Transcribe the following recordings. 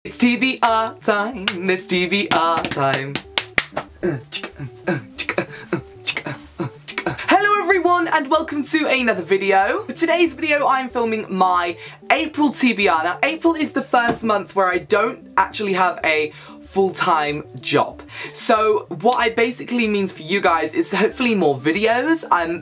It's TBR time, it's TBR time. Hello everyone and welcome to another video. For today's video I'm filming my April TBR. Now April is the first month where I don't actually have a full-time job. So what I basically means for you guys is hopefully more videos. I'm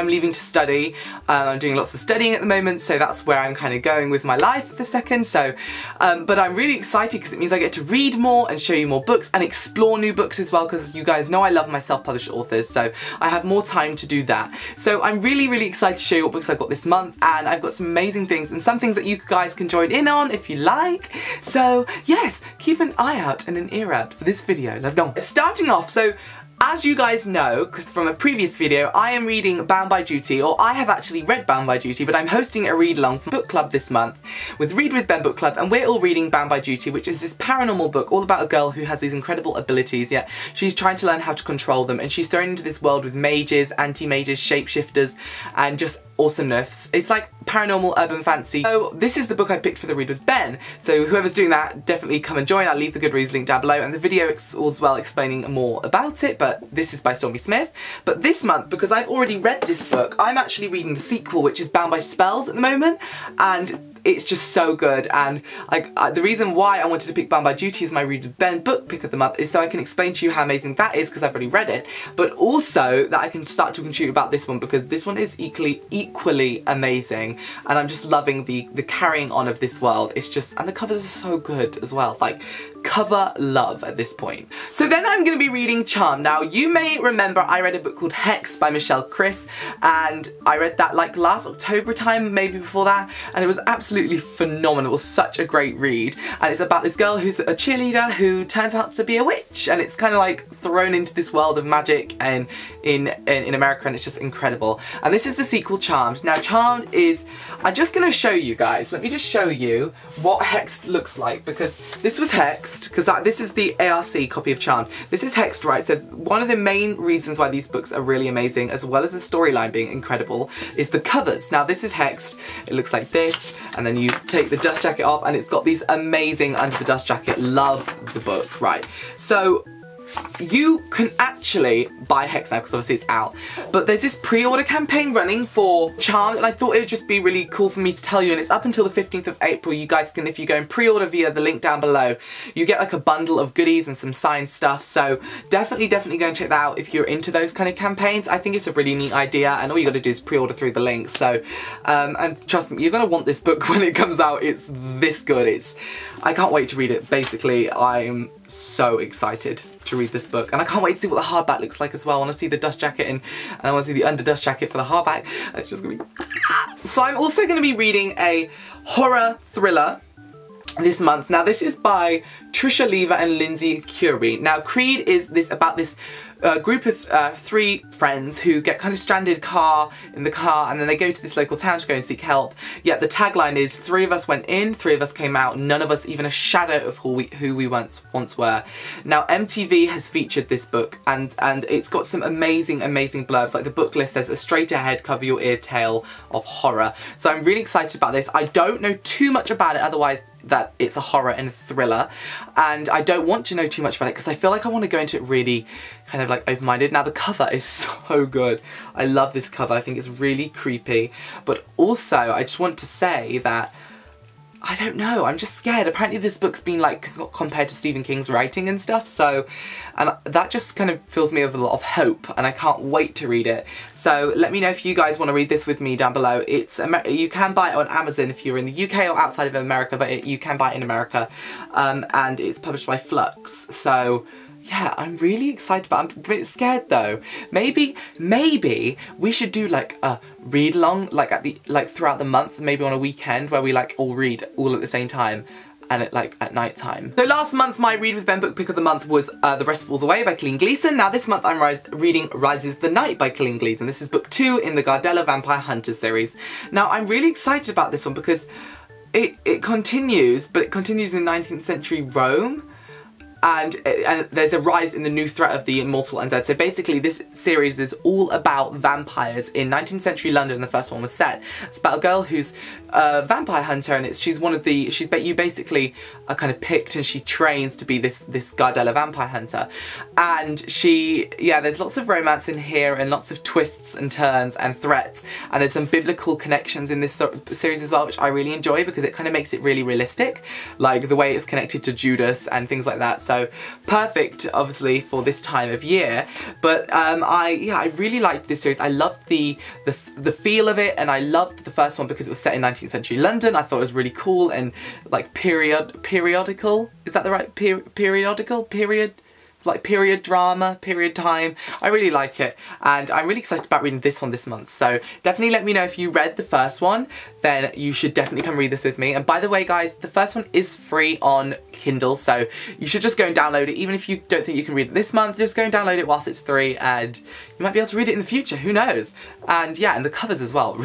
leaving to study. I'm doing lots of studying at the moment, so that's where I'm kind of going with my life at the second. So, but I'm really excited because it means I get to read more and show you more books and explore new books as well, because you guys know I love my self-published authors, so I have more time to do that. So I'm really excited to show you what books I've got this month, and I've got some amazing things and some things that you guys can join in on if you like. So yes, keep an eye out and an ear out for this video. Let's go. Starting off, so as you guys know, because from a previous video, I am reading Bound by Duty, or I have actually read Bound by Duty, but I'm hosting a read-along from book club this month with Read with Ben book club, and we're all reading Bound by Duty, which is this paranormal book all about a girl who has these incredible abilities, yet she's trying to learn how to control them, and she's thrown into this world with mages, anti-mages, shapeshifters, and just awesomeness. It's like paranormal urban fantasy. So this is the book I picked for the Read with Ben. So whoever's doing that, definitely come and join. I'll leave the Goodreads link down below, and the video as well explaining more about it, but this is by Stormy Smith. But this month, because I've already read this book, I'm actually reading the sequel, which is Bound by Spells at the moment, and it's just so good. And the reason why I wanted to pick Bound by Duty as my Read with Ben book pick of the month is so I can explain to you how amazing that is, because I've already read it, but also that I can start talking to you about this one, because this one is equally amazing, and I'm just loving the carrying on of this world. It's just, and the covers are so good as well, like cover love at this point. So then I'm going to be reading Charmed. Now you may remember I read a book called Hex by Michelle Chris, and I read that like last October time, maybe before that, and it was absolutely phenomenal. It was such a great read, and it's about this girl who's a cheerleader who turns out to be a witch, and it's kind of like thrown into this world of magic and in America, and it's just incredible. And this is the sequel, Charmed. Now Charmed is, I'm just going to show you guys, let me just show you what Hexed looks like, because this was Hexed, because this is the ARC copy of Charmed. This is Hexed, right? So one of the main reasons why these books are really amazing, as well as the storyline being incredible, is the covers. Now this is Hexed, it looks like this, and then you take the dust jacket off, and it's got these amazing under the dust jacket. Love the book, right? So you can actually buy Hex now, because obviously it's out, but there's this pre-order campaign running for Charmed, and I thought it would just be really cool for me to tell you, and it's up until the 15th of April. You guys can, if you go and pre-order via the link down below, you get like a bundle of goodies and some signed stuff, so definitely go and check that out if you're into those kind of campaigns. I think it's a really neat idea, and all you gotta do is pre-order through the link. So and trust me, you're gonna want this book when it comes out. It's this good. I can't wait to read it. Basically, I'm so excited to read this book, and I can't wait to see what the hardback looks like as well. I want to see the dust jacket and I want to see the under dust jacket for the hardback. It's just gonna be so I'm also going to be reading a horror thriller this month. Now this is by Trisha Lever and Lindsay Curie. Now Creed is about this group of three friends who get kind of stranded in the car, and then they go to this local town to go and seek help. Yet the tagline is, 3 of us went in, 3 of us came out, none of us even a shadow of who we once were. Now MTV has featured this book, and it's got some amazing blurbs. Like the book list says, a straight ahead, cover your ear tale of horror. So I'm really excited about this. I don't know too much about it, otherwise that it's a horror and a thriller, and I don't want to know too much about it because I feel like I want to go into it really kind of like open-minded. Now the cover is so good. I love this cover. I think it's really creepy, but also I just want to say that I don't know, I'm just scared. Apparently this book's been like compared to Stephen King's writing and stuff, so, and that just kind of fills me with a lot of hope, and I can't wait to read it. So let me know if you guys want to read this with me down below. You can buy it on Amazon if you're in the UK or outside of America, but you can buy it in America, and it's published by Flux. So yeah, I'm really excited about it. I'm a bit scared though. Maybe we should do like a read along, like throughout the month, maybe on a weekend where we like all read all at the same time, and at night time. So last month my Read with Ben book pick of the month was The Rest Falls Away by Colleen Gleeson. Now this month I'm reading Rises the Night by Colleen Gleeson. This is book 2 in the Gardella Vampire Hunters series. Now I'm really excited about this one because it continues, but it continues in 19th century Rome. and there's a rise in the new threat of the immortal undead. So basically this series is all about vampires in 19th century London. The first one was set. It's about a girl who's a vampire hunter, and you basically are kind of picked, and she trains to be this Gardella vampire hunter. And there's lots of romance in here and lots of twists and turns and threats, and there's some biblical connections in this series as well, which I really enjoy because it kind of makes it really realistic, like the way it's connected to Judas and things like that. So perfect, obviously, for this time of year. But I really liked this series. I loved the feel of it, and I loved the first one because it was set in 19th century London. I thought it was really cool and like periodical. Is that the right periodical? Like period drama, period time. I really like it, and I'm really excited about reading this one this month. So definitely let me know if you read the first one, then you should definitely come read this with me. And by the way guys, the first one is free on Kindle, so you should just go and download it. Even if you don't think you can read it this month, just go and download it whilst it's free, and you might be able to read it in the future, who knows. And yeah, and the covers as well,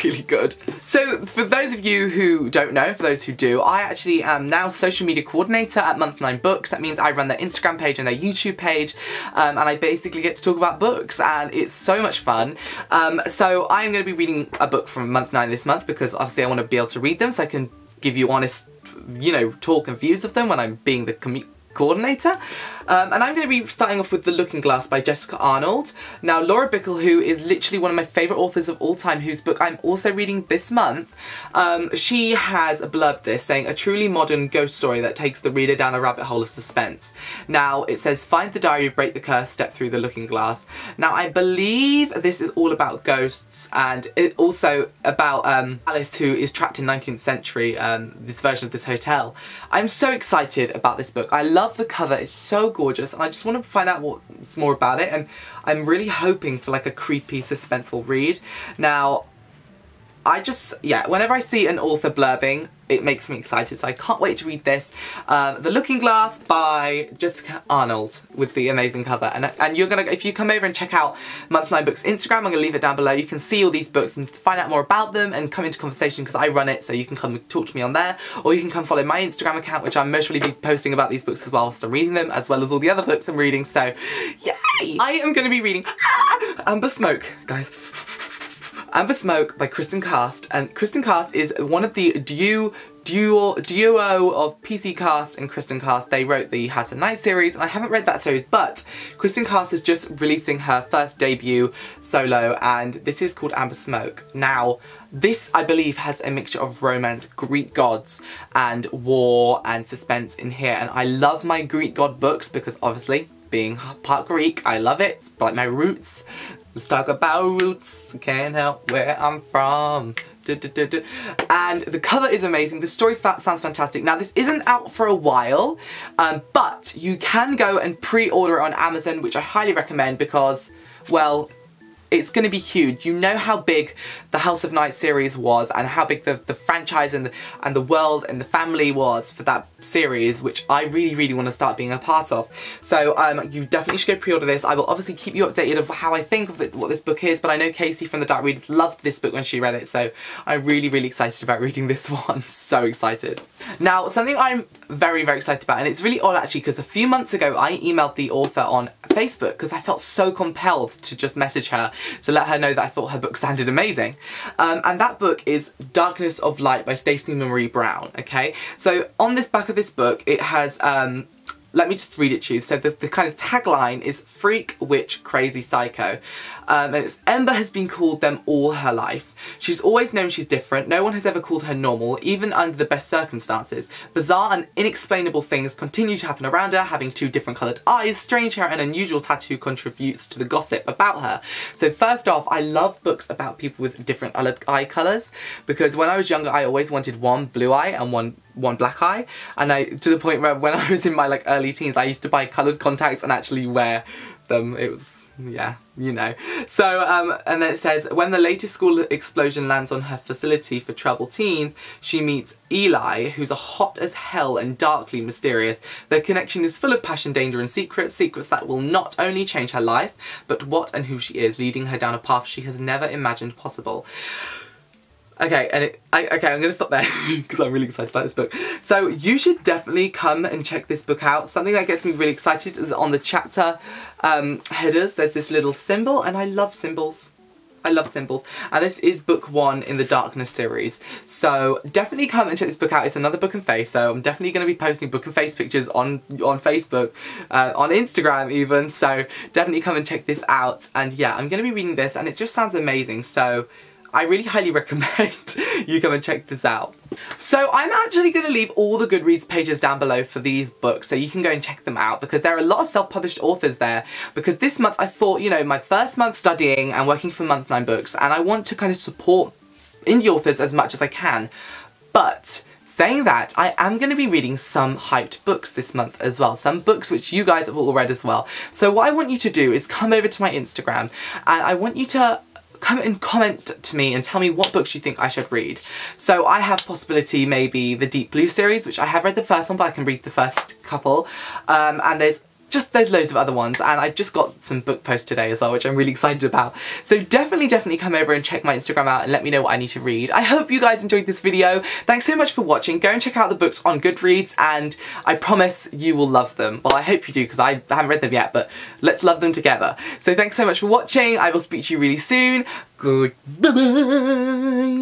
really good. So for those of you who don't know, for those who do, I actually am now social media coordinator at Month 9 Books. That means I run their Instagram page and their YouTube page, and I basically get to talk about books, and it's so much fun. So I'm going to be reading a book from Month 9 this month because obviously I want to be able to read them so I can give you honest, talk and views of them when I'm being the coordinator. And I'm going to be starting off with The Looking Glass by Jessica Arnold. Now, Laura Bickle, who is literally one of my favourite authors of all time, whose book I'm also reading this month, she has blurbed this, saying, a truly modern ghost story that takes the reader down a rabbit hole of suspense. Now, it says, find the diary, break the curse, step through the looking glass. Now, I believe this is all about ghosts, and it also about Alice, who is trapped in 19th century, this version of this hotel. I'm so excited about this book. I love the cover, it's so gorgeous, and I just want to find out what's more about it, and I'm really hoping for like a creepy, suspenseful read. Now, whenever I see an author blurbing, it makes me excited, so I can't wait to read this. The Looking Glass by Jessica Arnold, with the amazing cover. And you're gonna, if you come over and check out Month 9 Books Instagram, I'm gonna leave it down below. You can see all these books and find out more about them and come into conversation because I run it, so you can come talk to me on there, or you can come follow my Instagram account, which I'm mostly be posting about these books as well whilst I'm reading them, as well as all the other books I'm reading. So, yay! I am gonna be reading Amber Smoke, guys. Amber Smoke by Kristen Cast, and Kristen Cast is one of the duo of PC Cast and Kristen Cast. They wrote the House of Night series, and I haven't read that series, but Kristen Cast is just releasing her first debut solo, and this is called Amber Smoke. Now, this, I believe, has a mixture of romance, Greek gods, and war and suspense in here, and I love my Greek god books because obviously, being part Greek, I love it. It's like my roots. Let's talk about roots. Can't help where I'm from. And the cover is amazing. The story sounds fantastic. Now, this isn't out for a while, but you can go and pre-order it on Amazon, which I highly recommend because, well, it's going to be huge. You know how big the House of Night series was, and how big the franchise and the world and the family was for that series, which I really want to start being a part of. So you definitely should go pre-order this. I will obviously keep you updated of how I think of what this book is, but I know Casey from the Dark Readers loved this book when she read it, so I'm really excited about reading this one. So excited. Now, something I'm very excited about, and it's really odd actually, because a few months ago I emailed the author on Facebook because I felt so compelled to just message her to let her know that I thought her book sounded amazing. And that book is Darkness of Light by Stacey Marie Brown, okay? So on this back of this book, it has, let me just read it to you. So the kind of tagline is freak, witch, crazy, psycho. And it's, Ember has been called them all her life. She's always known she's different. No one has ever called her normal, even under the best circumstances. Bizarre and inexplainable things continue to happen around her. Having 2 different coloured eyes, strange hair and unusual tattoo contributes to the gossip about her. So first off, I love books about people with different eye colours, because when I was younger I always wanted one blue eye and one black eye, and to the point where when I was in my like early teens I used to buy coloured contacts and actually wear them. It was, yeah, you know. So, and then it says, when the latest school explosion lands on her facility for troubled teens, she meets Eli, who's a hot as hell and darkly mysterious. Their connection is full of passion, danger and secrets that will not only change her life, but what and who she is, leading her down a path she has never imagined possible. Okay, and okay, I'm gonna stop there because I'm really excited about this book. So you should definitely come and check this book out. Something that gets me really excited is on the chapter headers, there's this little symbol, and I love symbols. I love symbols. And this is book 1 in the Darkness series. So definitely come and check this book out. It's another book and face, so I'm definitely going to be posting book and face pictures on Facebook, on Instagram even. So definitely come and check this out. And yeah, I'm going to be reading this and it just sounds amazing. So I really highly recommend you come and check this out. So I'm actually going to leave all the Goodreads pages down below for these books so you can go and check them out, because there are a lot of self-published authors there. Because this month I thought, you know, my first month studying and working for Month 9 Books, and I want to kind of support indie authors as much as I can. But saying that, I am going to be reading some hyped books this month as well. Some books which you guys have all read as well. So what I want you to do is come over to my Instagram and I want you to come and comment to me and tell me what books you think I should read. So I have possibility maybe the Deep Blue series, which I have read the first one, but I can read the first couple. And there's loads of other ones, and I just got some book posts today as well, which I'm really excited about. So definitely come over and check my Instagram out and let me know what I need to read. I hope you guys enjoyed this video. Thanks so much for watching. Go and check out the books on Goodreads, and I promise you will love them. Well, I hope you do, because I haven't read them yet, but let's love them together. So thanks so much for watching. I will speak to you really soon. Goodbye.